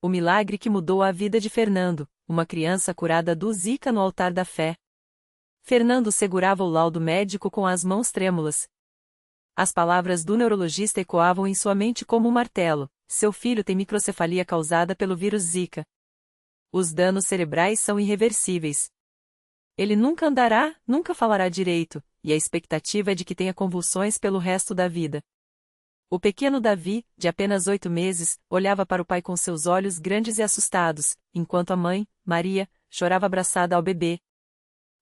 O milagre que mudou a vida de Fernando, uma criança curada do Zika no altar da fé. Fernando segurava o laudo médico com as mãos trêmulas. As palavras do neurologista ecoavam em sua mente como um martelo: seu filho tem microcefalia causada pelo vírus Zika. Os danos cerebrais são irreversíveis. Ele nunca andará, nunca falará direito, e a expectativa é de que tenha convulsões pelo resto da vida. O pequeno Davi, de apenas 8 meses, olhava para o pai com seus olhos grandes e assustados, enquanto a mãe, Maria, chorava abraçada ao bebê.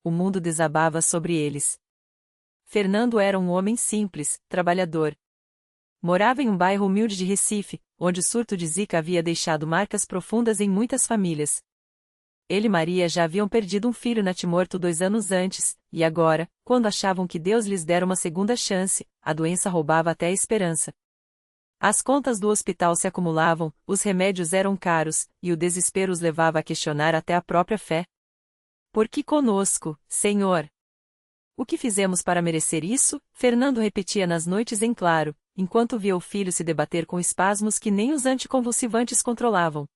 O mundo desabava sobre eles. Fernando era um homem simples, trabalhador. Morava em um bairro humilde de Recife, onde o surto de Zika havia deixado marcas profundas em muitas famílias. Ele e Maria já haviam perdido um filho natimorto 2 anos antes, e agora, quando achavam que Deus lhes dera uma segunda chance, a doença roubava até a esperança. As contas do hospital se acumulavam, os remédios eram caros, e o desespero os levava a questionar até a própria fé. Por que conosco, Senhor? O que fizemos para merecer isso? Fernando repetia nas noites em claro, enquanto via o filho se debater com espasmos que nem os anticonvulsivantes controlavam.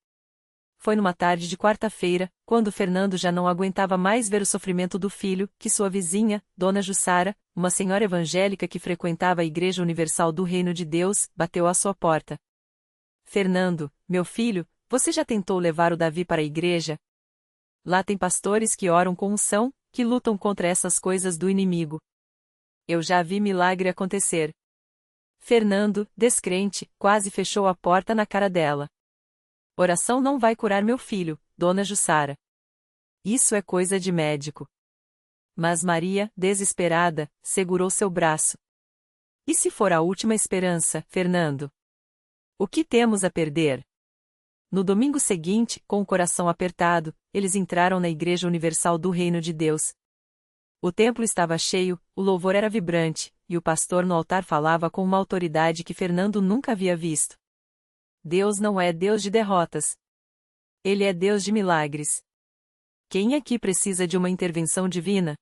Foi numa tarde de quarta-feira, quando Fernando já não aguentava mais ver o sofrimento do filho, que sua vizinha, Dona Jussara, uma senhora evangélica que frequentava a Igreja Universal do Reino de Deus, bateu à sua porta. Fernando, meu filho, você já tentou levar o Davi para a igreja? Lá tem pastores que oram com unção, que lutam contra essas coisas do inimigo. Eu já vi milagre acontecer. Fernando, descrente, quase fechou a porta na cara dela. Oração não vai curar meu filho, Dona Jussara. Isso é coisa de médico. Mas Maria, desesperada, segurou seu braço. E se for a última esperança, Fernando? O que temos a perder? No domingo seguinte, com o coração apertado, eles entraram na Igreja Universal do Reino de Deus. O templo estava cheio, o louvor era vibrante, e o pastor no altar falava com uma autoridade que Fernando nunca havia visto. Deus não é Deus de derrotas. Ele é Deus de milagres. Quem aqui precisa de uma intervenção divina?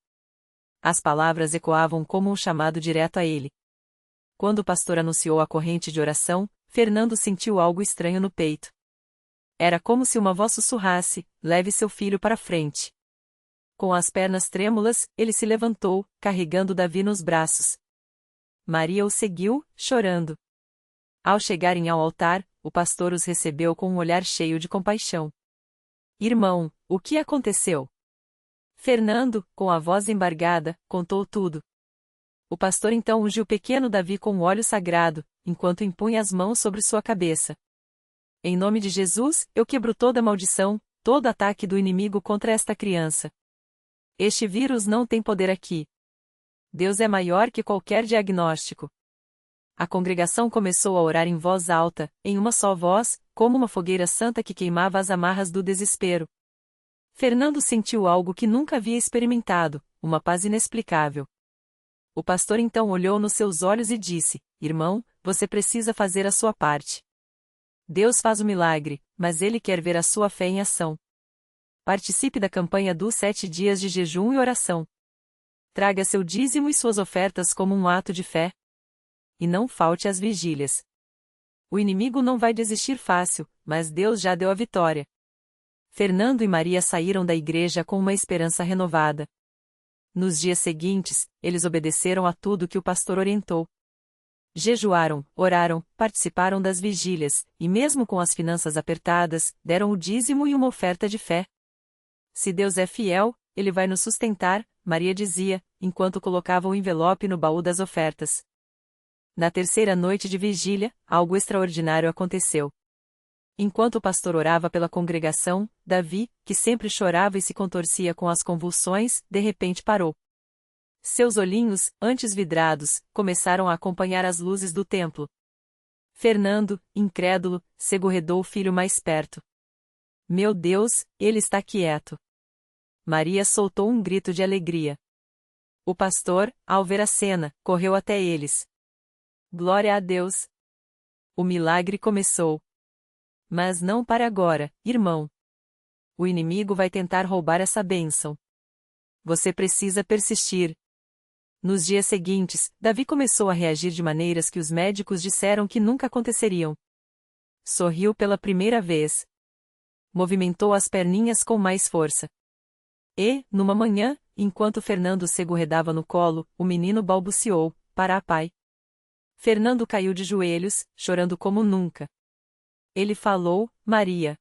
As palavras ecoavam como um chamado direto a ele. Quando o pastor anunciou a corrente de oração, Fernando sentiu algo estranho no peito. Era como se uma voz sussurrasse: leve seu filho para frente. Com as pernas trêmulas, ele se levantou, carregando Davi nos braços. Maria o seguiu, chorando. Ao chegarem ao altar, o pastor os recebeu com um olhar cheio de compaixão. Irmão, o que aconteceu? Fernando, com a voz embargada, contou tudo. O pastor então ungiu o pequeno Davi com o óleo sagrado, enquanto impunha as mãos sobre sua cabeça. Em nome de Jesus, eu quebro toda maldição, todo ataque do inimigo contra esta criança. Este vírus não tem poder aqui. Deus é maior que qualquer diagnóstico. A congregação começou a orar em voz alta, em uma só voz, como uma fogueira santa que queimava as amarras do desespero. Fernando sentiu algo que nunca havia experimentado, uma paz inexplicável. O pastor então olhou nos seus olhos e disse: irmão, você precisa fazer a sua parte. Deus faz o milagre, mas Ele quer ver a sua fé em ação. Participe da campanha dos 7 dias de jejum e oração. Traga seu dízimo e suas ofertas como um ato de fé. E não falte às vigílias. O inimigo não vai desistir fácil, mas Deus já deu a vitória. Fernando e Maria saíram da igreja com uma esperança renovada. Nos dias seguintes, eles obedeceram a tudo que o pastor orientou. Jejuaram, oraram, participaram das vigílias, e mesmo com as finanças apertadas, deram o dízimo e uma oferta de fé. Se Deus é fiel, Ele vai nos sustentar, Maria dizia, enquanto colocava o envelope no baú das ofertas. Na terceira noite de vigília, algo extraordinário aconteceu. Enquanto o pastor orava pela congregação, Davi, que sempre chorava e se contorcia com as convulsões, de repente parou. Seus olhinhos, antes vidrados, começaram a acompanhar as luzes do templo. Fernando, incrédulo, segurredou o filho mais perto. Meu Deus, ele está quieto. Maria soltou um grito de alegria. O pastor, ao ver a cena, correu até eles. Glória a Deus! O milagre começou. Mas não para agora, irmão. O inimigo vai tentar roubar essa bênção. Você precisa persistir. Nos dias seguintes, Davi começou a reagir de maneiras que os médicos disseram que nunca aconteceriam. Sorriu pela primeira vez. movimentou as perninhas com mais força. E, numa manhã, enquanto Fernando segurredava no colo, o menino balbuciou: "Pará, pai." Fernando caiu de joelhos, chorando como nunca. Ele falou: "Maria."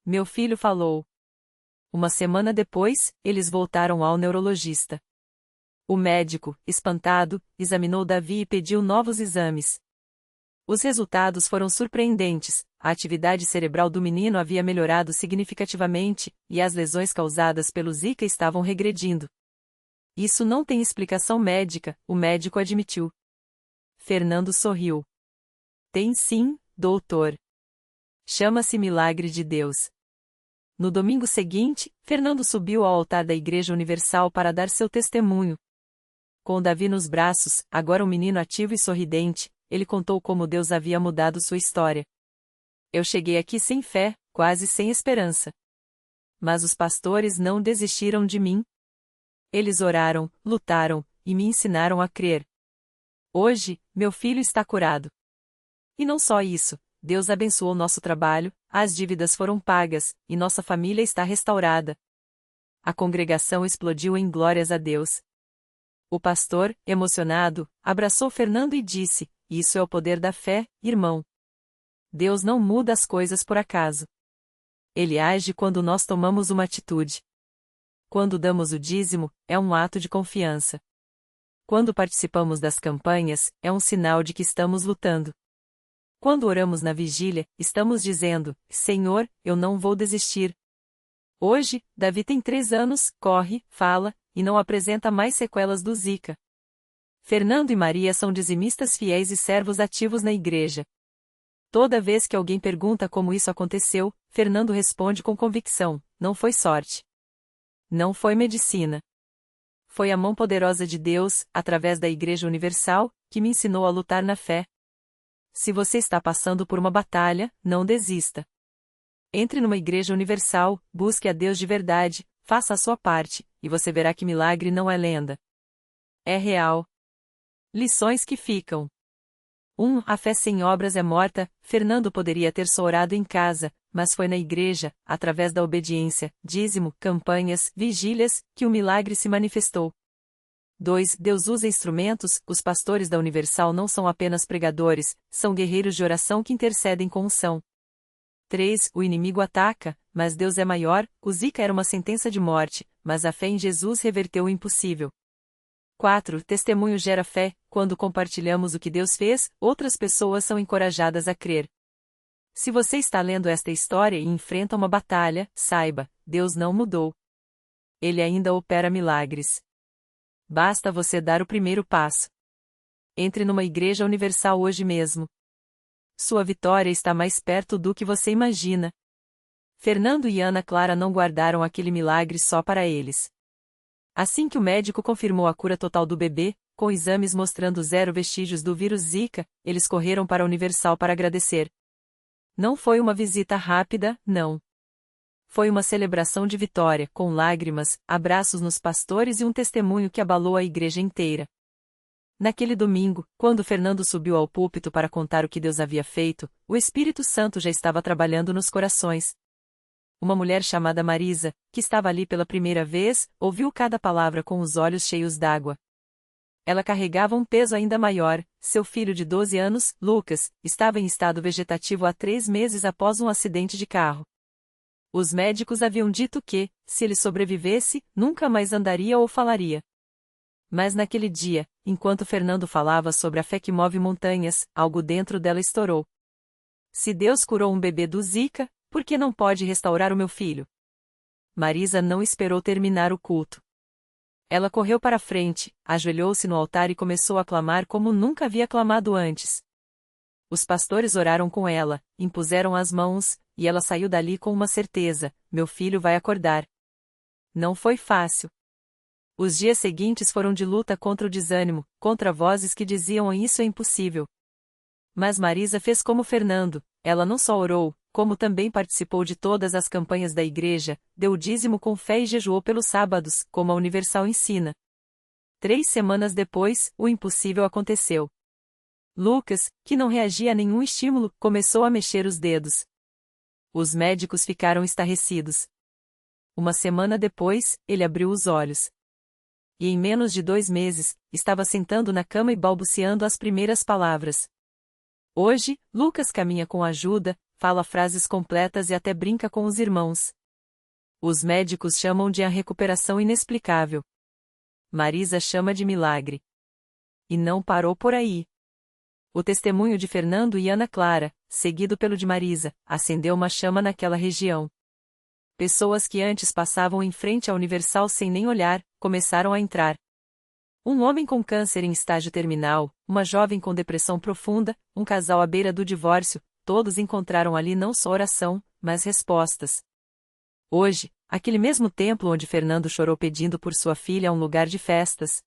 Meu filho falou. Uma semana depois, eles voltaram ao neurologista. O médico, espantado, examinou Davi e pediu novos exames. Os resultados foram surpreendentes. A atividade cerebral do menino havia melhorado significativamente, e as lesões causadas pelo Zika estavam regredindo. Isso não tem explicação médica, o médico admitiu. Fernando sorriu. Tem sim, doutor. Chama-se milagre de Deus. No domingo seguinte, Fernando subiu ao altar da Igreja Universal para dar seu testemunho. Com Davi nos braços, agora um menino ativo e sorridente, ele contou como Deus havia mudado sua história. Eu cheguei aqui sem fé, quase sem esperança. Mas os pastores não desistiram de mim. Eles oraram, lutaram, e me ensinaram a crer. Hoje, meu filho está curado. E não só isso, Deus abençoou nosso trabalho, as dívidas foram pagas, e nossa família está restaurada. A congregação explodiu em glórias a Deus. O pastor, emocionado, abraçou Fernando e disse: "Isso é o poder da fé, irmão. Deus não muda as coisas por acaso. Ele age quando nós tomamos uma atitude. Quando damos o dízimo, é um ato de confiança. Quando participamos das campanhas, é um sinal de que estamos lutando. Quando oramos na vigília, estamos dizendo: Senhor, eu não vou desistir." Hoje, Davi tem 3 anos, corre, fala, e não apresenta mais sequelas do Zika. Fernando e Maria são dizimistas fiéis e servos ativos na igreja. Toda vez que alguém pergunta como isso aconteceu, Fernando responde com convicção: não foi sorte. Não foi medicina. Foi a mão poderosa de Deus, através da Igreja Universal, que me ensinou a lutar na fé. Se você está passando por uma batalha, não desista. Entre numa Igreja Universal, busque a Deus de verdade, faça a sua parte, e você verá que milagre não é lenda. É real. Lições que ficam. 1. A fé sem obras é morta. Fernando poderia ter só orado em casa, mas foi na igreja, através da obediência, dízimo, campanhas, vigílias, que o milagre se manifestou. 2. Deus usa instrumentos. Os pastores da Universal não são apenas pregadores, são guerreiros de oração que intercedem com unção. 3. O inimigo ataca, mas Deus é maior. O Zika era uma sentença de morte, mas a fé em Jesus reverteu o impossível. 4. Testemunho gera fé. Quando compartilhamos o que Deus fez, outras pessoas são encorajadas a crer. Se você está lendo esta história e enfrenta uma batalha, saiba, Deus não mudou. Ele ainda opera milagres. Basta você dar o primeiro passo. Entre numa Igreja Universal hoje mesmo. Sua vitória está mais perto do que você imagina. Fernando e Ana Clara não guardaram aquele milagre só para eles. Assim que o médico confirmou a cura total do bebê, com exames mostrando 0 vestígios do vírus Zika, eles correram para a Universal para agradecer. Não foi uma visita rápida, não. Foi uma celebração de vitória, com lágrimas, abraços nos pastores e um testemunho que abalou a igreja inteira. Naquele domingo, quando Fernando subiu ao púlpito para contar o que Deus havia feito, o Espírito Santo já estava trabalhando nos corações. Uma mulher chamada Marisa, que estava ali pela primeira vez, ouviu cada palavra com os olhos cheios d'água. Ela carregava um peso ainda maior. Seu filho de 12 anos, Lucas, estava em estado vegetativo há 3 meses após um acidente de carro. Os médicos haviam dito que, se ele sobrevivesse, nunca mais andaria ou falaria. Mas naquele dia, enquanto Fernando falava sobre a fé que move montanhas, algo dentro dela estourou. Se Deus curou um bebê do Zika, por que não pode restaurar o meu filho? Marisa não esperou terminar o culto. Ela correu para a frente, ajoelhou-se no altar e começou a clamar como nunca havia clamado antes. Os pastores oraram com ela, impuseram as mãos, e ela saiu dali com uma certeza: meu filho vai acordar. Não foi fácil. Os dias seguintes foram de luta contra o desânimo, contra vozes que diziam isso é impossível. Mas Marisa fez como Fernando, ela não só orou, como também participou de todas as campanhas da igreja, deu o dízimo com fé e jejuou pelos sábados, como a Universal ensina. 3 semanas depois, o impossível aconteceu. Lucas, que não reagia a nenhum estímulo, começou a mexer os dedos. Os médicos ficaram estarrecidos. Uma semana depois, ele abriu os olhos. E em menos de 2 meses, estava sentando na cama e balbuciando as primeiras palavras. Hoje, Lucas caminha com ajuda, fala frases completas e até brinca com os irmãos. Os médicos chamam de a recuperação inexplicável. Marisa chama de milagre. E não parou por aí. O testemunho de Fernando e Ana Clara, seguido pelo de Marisa, acendeu uma chama naquela região. Pessoas que antes passavam em frente à Universal sem nem olhar, começaram a entrar. Um homem com câncer em estágio terminal, uma jovem com depressão profunda, um casal à beira do divórcio, todos encontraram ali não só oração, mas respostas. Hoje, aquele mesmo templo onde Fernando chorou pedindo por sua filha é um lugar de festas.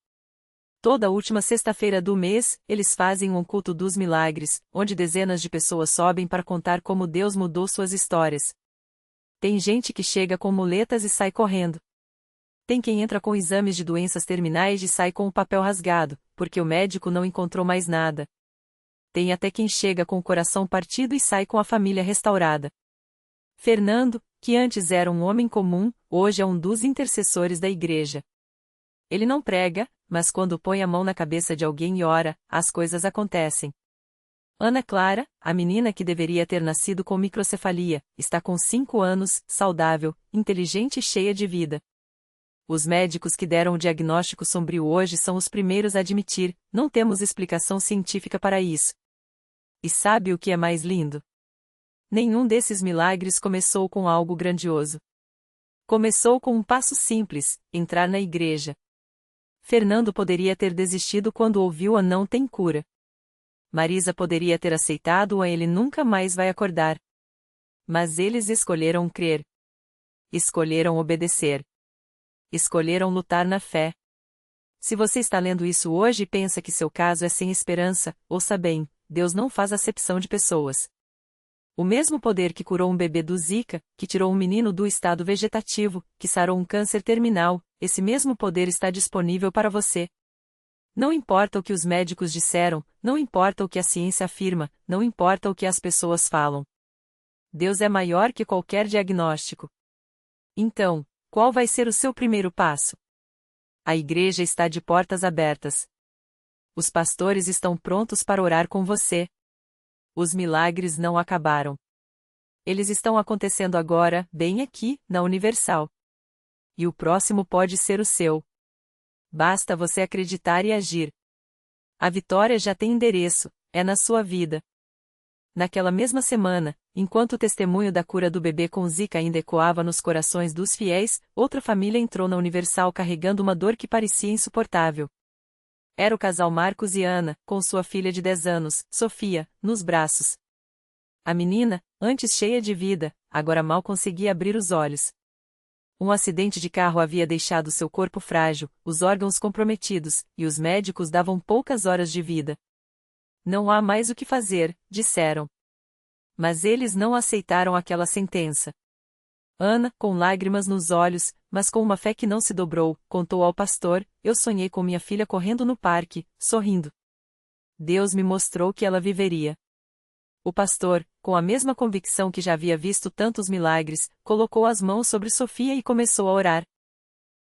Toda última sexta-feira do mês, eles fazem um culto dos milagres, onde dezenas de pessoas sobem para contar como Deus mudou suas histórias. Tem gente que chega com muletas e sai correndo. Tem quem entra com exames de doenças terminais e sai com o papel rasgado, porque o médico não encontrou mais nada. Tem até quem chega com o coração partido e sai com a família restaurada. Fernando, que antes era um homem comum, hoje é um dos intercessores da igreja. Ele não prega, mas quando põe a mão na cabeça de alguém e ora, as coisas acontecem. Ana Clara, a menina que deveria ter nascido com microcefalia, está com 5 anos, saudável, inteligente e cheia de vida. Os médicos que deram o diagnóstico sombrio hoje são os primeiros a admitir: não temos explicação científica para isso. E sabe o que é mais lindo? Nenhum desses milagres começou com algo grandioso. Começou com um passo simples: entrar na igreja. Fernando poderia ter desistido quando ouviu a não tem cura. Marisa poderia ter aceitado a ele nunca mais vai acordar. Mas eles escolheram crer. Escolheram obedecer. Escolheram lutar na fé. Se você está lendo isso hoje e pensa que seu caso é sem esperança, ouça bem, Deus não faz acepção de pessoas. O mesmo poder que curou um bebê do Zika, que tirou um menino do estado vegetativo, que sarou um câncer terminal, esse mesmo poder está disponível para você. Não importa o que os médicos disseram, não importa o que a ciência afirma, não importa o que as pessoas falam. Deus é maior que qualquer diagnóstico. Então, qual vai ser o seu primeiro passo? A igreja está de portas abertas. Os pastores estão prontos para orar com você. Os milagres não acabaram. Eles estão acontecendo agora, bem aqui, na Universal. E o próximo pode ser o seu. Basta você acreditar e agir. A vitória já tem endereço, é na sua vida. Naquela mesma semana, enquanto o testemunho da cura do bebê com Zika ainda ecoava nos corações dos fiéis, outra família entrou na Universal carregando uma dor que parecia insuportável. Era o casal Marcos e Ana, com sua filha de 10 anos, Sofia, nos braços. A menina, antes cheia de vida, agora mal conseguia abrir os olhos. Um acidente de carro havia deixado seu corpo frágil, os órgãos comprometidos, e os médicos davam poucas horas de vida. Não há mais o que fazer, disseram. Mas eles não aceitaram aquela sentença. Ana, com lágrimas nos olhos, mas com uma fé que não se dobrou, contou ao pastor: eu sonhei com minha filha correndo no parque, sorrindo. Deus me mostrou que ela viveria. O pastor, com a mesma convicção que já havia visto tantos milagres, colocou as mãos sobre Sofia e começou a orar.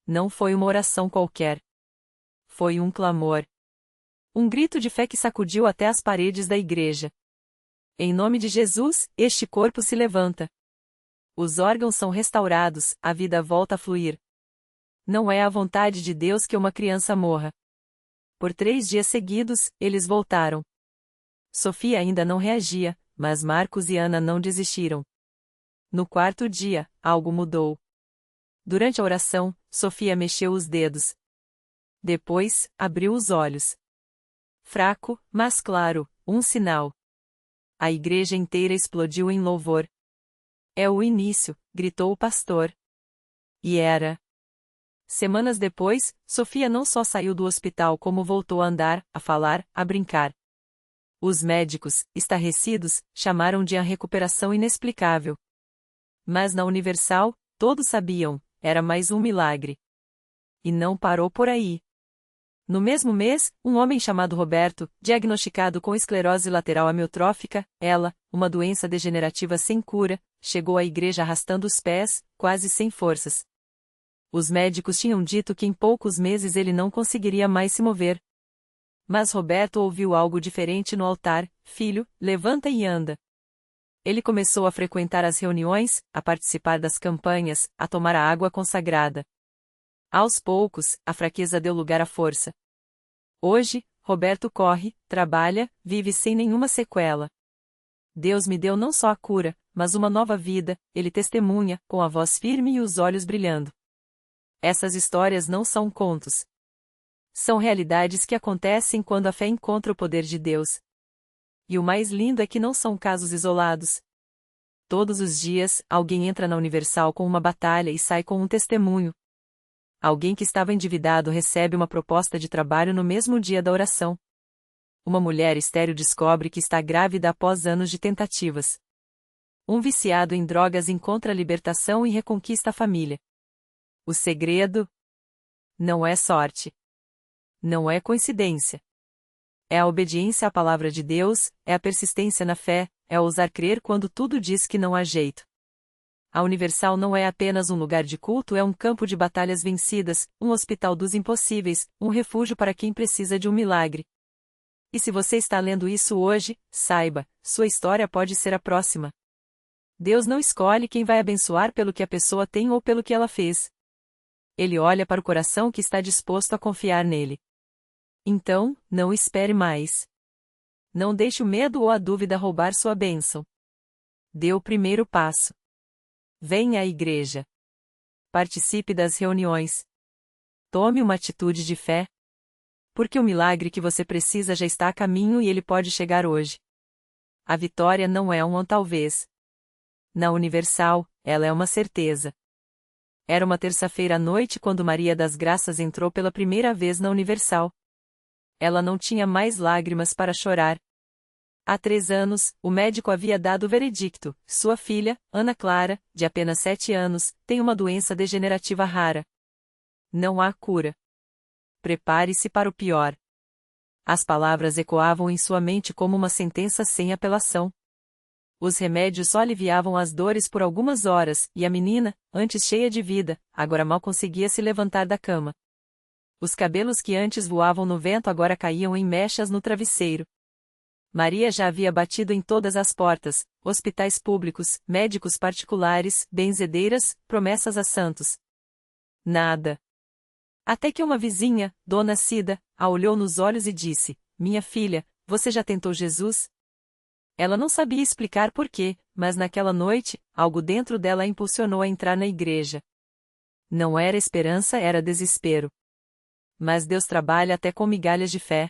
Não foi uma oração qualquer. Foi um clamor. Um grito de fé que sacudiu até as paredes da igreja. Em nome de Jesus, este corpo se levanta. Os órgãos são restaurados, a vida volta a fluir. Não é a vontade de Deus que uma criança morra. Por 3 dias seguidos, eles voltaram. Sofia ainda não reagia, mas Marcos e Ana não desistiram. No 4º dia, algo mudou. Durante a oração, Sofia mexeu os dedos. Depois, abriu os olhos. Fraco, mas claro, um sinal. A igreja inteira explodiu em louvor. É o início, gritou o pastor. E era. Semanas depois, Sofia não só saiu do hospital como voltou a andar, a falar, a brincar. Os médicos, estarrecidos, chamaram de a recuperação inexplicável. Mas na Universal, todos sabiam, era mais um milagre. E não parou por aí. No mesmo mês, um homem chamado Roberto, diagnosticado com esclerose lateral amiotrófica, ela, uma doença degenerativa sem cura, chegou à igreja arrastando os pés, quase sem forças. Os médicos tinham dito que em poucos meses ele não conseguiria mais se mover. Mas Roberto ouviu algo diferente no altar: filho, levanta e anda. Ele começou a frequentar as reuniões, a participar das campanhas, a tomar a água consagrada. Aos poucos, a fraqueza deu lugar à força. Hoje, Roberto corre, trabalha, vive sem nenhuma sequela. Deus me deu não só a cura, mas uma nova vida, ele testemunha, com a voz firme e os olhos brilhando. Essas histórias não são contos. São realidades que acontecem quando a fé encontra o poder de Deus. E o mais lindo é que não são casos isolados. Todos os dias, alguém entra na Universal com uma batalha e sai com um testemunho. Alguém que estava endividado recebe uma proposta de trabalho no mesmo dia da oração. Uma mulher estéril descobre que está grávida após anos de tentativas. Um viciado em drogas encontra a libertação e reconquista a família. O segredo? Não é sorte. Não é coincidência. É a obediência à palavra de Deus, é a persistência na fé, é ousar crer quando tudo diz que não há jeito. A Universal não é apenas um lugar de culto, é um campo de batalhas vencidas, um hospital dos impossíveis, um refúgio para quem precisa de um milagre. E se você está lendo isso hoje, saiba, sua história pode ser a próxima. Deus não escolhe quem vai abençoar pelo que a pessoa tem ou pelo que ela fez. Ele olha para o coração que está disposto a confiar nele. Então, não espere mais. Não deixe o medo ou a dúvida roubar sua bênção. Dê o primeiro passo. Venha à igreja. Participe das reuniões. Tome uma atitude de fé. Porque o milagre que você precisa já está a caminho e ele pode chegar hoje. A vitória não é um talvez. Na Universal, ela é uma certeza. Era uma terça-feira à noite quando Maria das Graças entrou pela primeira vez na Universal. Ela não tinha mais lágrimas para chorar. Há 3 anos, o médico havia dado o veredicto: sua filha, Ana Clara, de apenas 7 anos, tem uma doença degenerativa rara. Não há cura. Prepare-se para o pior. As palavras ecoavam em sua mente como uma sentença sem apelação. Os remédios só aliviavam as dores por algumas horas, e a menina, antes cheia de vida, agora mal conseguia se levantar da cama. Os cabelos que antes voavam no vento agora caíam em mechas no travesseiro. Maria já havia batido em todas as portas: hospitais públicos, médicos particulares, benzedeiras, promessas a santos. Nada. Até que uma vizinha, Dona Cida, a olhou nos olhos e disse: minha filha, você já tentou Jesus? Ela não sabia explicar por quê, mas naquela noite, algo dentro dela a impulsionou a entrar na igreja. Não era esperança, era desespero. Mas Deus trabalha até com migalhas de fé.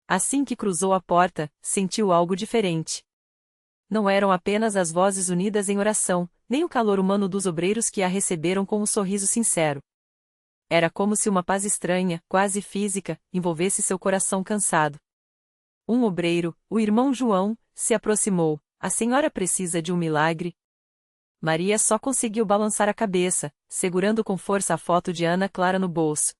Assim que cruzou a porta, sentiu algo diferente. Não eram apenas as vozes unidas em oração, nem o calor humano dos obreiros que a receberam com um sorriso sincero. Era como se uma paz estranha, quase física, envolvesse seu coração cansado. Um obreiro, o irmão João, se aproximou: a senhora precisa de um milagre? Maria só conseguiu balançar a cabeça, segurando com força a foto de Ana Clara no bolso.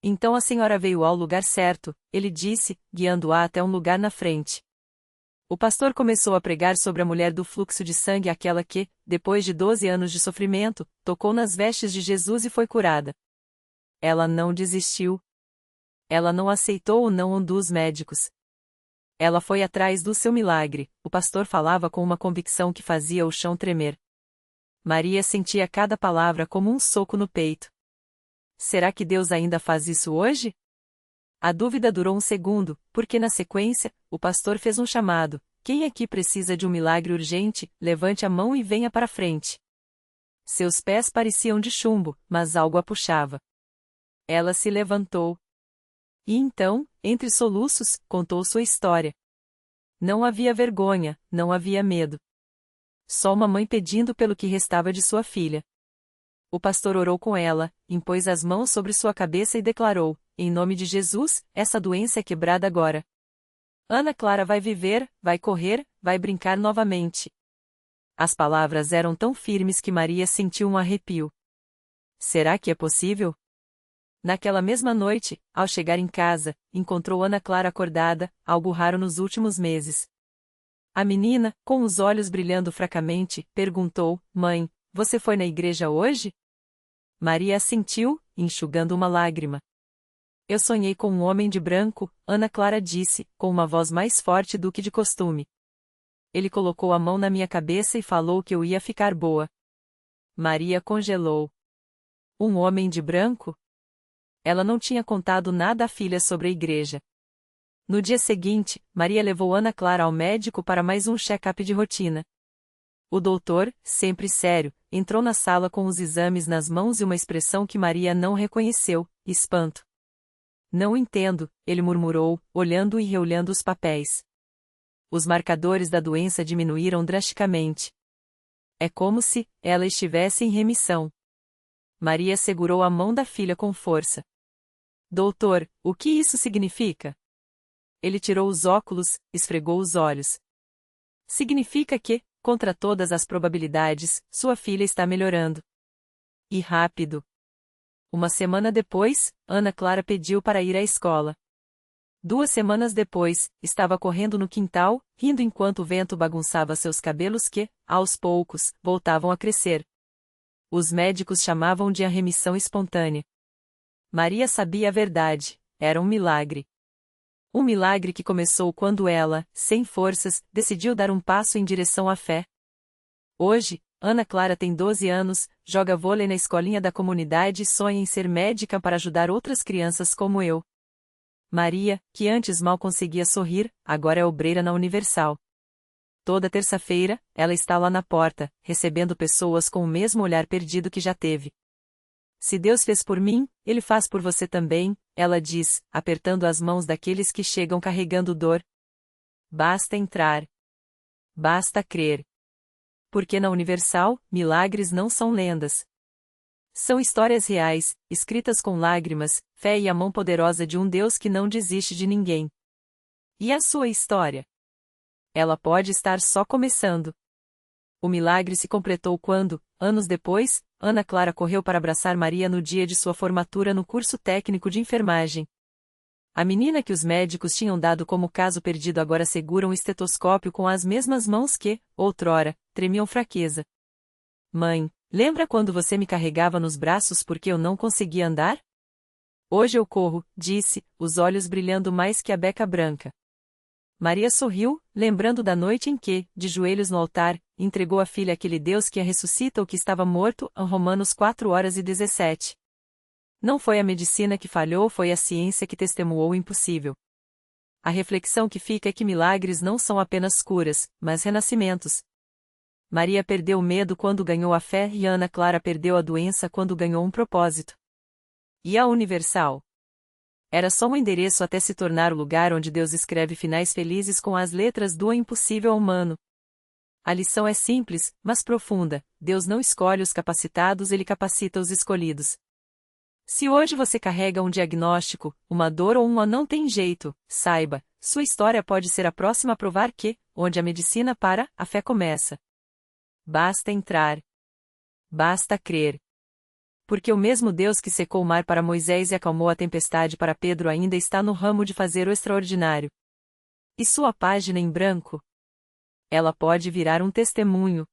Então a senhora veio ao lugar certo, ele disse, guiando-a até um lugar na frente. O pastor começou a pregar sobre a mulher do fluxo de sangue, aquela que, depois de 12 anos de sofrimento, tocou nas vestes de Jesus e foi curada. Ela não desistiu. Ela não aceitou o não dos médicos. Ela foi atrás do seu milagre. O pastor falava com uma convicção que fazia o chão tremer. Maria sentia cada palavra como um soco no peito. Será que Deus ainda faz isso hoje? A dúvida durou um segundo, porque na sequência, o pastor fez um chamado: quem aqui precisa de um milagre urgente, levante a mão e venha para frente. Seus pés pareciam de chumbo, mas algo a puxava. Ela se levantou. E então, entre soluços, contou sua história. Não havia vergonha, não havia medo. Só uma mãe pedindo pelo que restava de sua filha. O pastor orou com ela, impôs as mãos sobre sua cabeça e declarou: em nome de Jesus, essa doença é quebrada agora. Ana Clara vai viver, vai correr, vai brincar novamente. As palavras eram tão firmes que Maria sentiu um arrepio. Será que é possível? Naquela mesma noite, ao chegar em casa, encontrou Ana Clara acordada, algo raro nos últimos meses. A menina, com os olhos brilhando fracamente, perguntou: Mãe, você foi na igreja hoje? Maria assentiu, enxugando uma lágrima. Eu sonhei com um homem de branco, Ana Clara disse, com uma voz mais forte do que de costume. Ele colocou a mão na minha cabeça e falou que eu ia ficar boa. Maria congelou. Um homem de branco? Ela não tinha contado nada à filha sobre a igreja. No dia seguinte, Maria levou Ana Clara ao médico para mais um check-up de rotina. O doutor, sempre sério, entrou na sala com os exames nas mãos e uma expressão que Maria não reconheceu: espanto. Não entendo, ele murmurou, olhando e reolhando os papéis. Os marcadores da doença diminuíram drasticamente. É como se ela estivesse em remissão. Maria segurou a mão da filha com força. Doutor, o que isso significa? Ele tirou os óculos, esfregou os olhos. Significa que, contra todas as probabilidades, sua filha está melhorando. E rápido. Uma semana depois, Ana Clara pediu para ir à escola. 2 semanas depois, estava correndo no quintal, rindo enquanto o vento bagunçava seus cabelos que, aos poucos, voltavam a crescer. Os médicos chamavam de a remissão espontânea. Maria sabia a verdade, era um milagre. Um milagre que começou quando ela, sem forças, decidiu dar um passo em direção à fé. Hoje, Ana Clara tem 12 anos, joga vôlei na escolinha da comunidade e sonha em ser médica para ajudar outras crianças como eu. Maria, que antes mal conseguia sorrir, agora é obreira na Universal. Toda terça-feira, ela está lá na porta, recebendo pessoas com o mesmo olhar perdido que já teve. Se Deus fez por mim, Ele faz por você também, ela diz, apertando as mãos daqueles que chegam carregando dor. Basta entrar. Basta crer. Porque na Universal, milagres não são lendas. São histórias reais, escritas com lágrimas, fé e a mão poderosa de um Deus que não desiste de ninguém. E a sua história? Ela pode estar só começando. O milagre se completou quando, anos depois, Ana Clara correu para abraçar Maria no dia de sua formatura no curso técnico de enfermagem. A menina que os médicos tinham dado como caso perdido agora segura um estetoscópio com as mesmas mãos que, outrora, tremiam fraqueza. Mãe, lembra quando você me carregava nos braços porque eu não conseguia andar? Hoje eu corro, disse, os olhos brilhando mais que a beca branca. Maria sorriu, lembrando da noite em que, de joelhos no altar, entregou a filha àquele Deus que a ressuscita o que estava morto, Romanos 4:17. Não foi a medicina que falhou, foi a ciência que testemunhou o impossível. A reflexão que fica é que milagres não são apenas curas, mas renascimentos. Maria perdeu o medo quando ganhou a fé e Ana Clara perdeu a doença quando ganhou um propósito. E a Universal? Era só um endereço até se tornar o lugar onde Deus escreve finais felizes com as letras do impossível ao humano. A lição é simples, mas profunda: Deus não escolhe os capacitados, Ele capacita os escolhidos. Se hoje você carrega um diagnóstico, uma dor ou uma não tem jeito, saiba, sua história pode ser a próxima a provar que, onde a medicina para, a fé começa. Basta entrar. Basta crer. Porque o mesmo Deus que secou o mar para Moisés e acalmou a tempestade para Pedro ainda está no ramo de fazer o extraordinário. E sua página em branco? Ela pode virar um testemunho.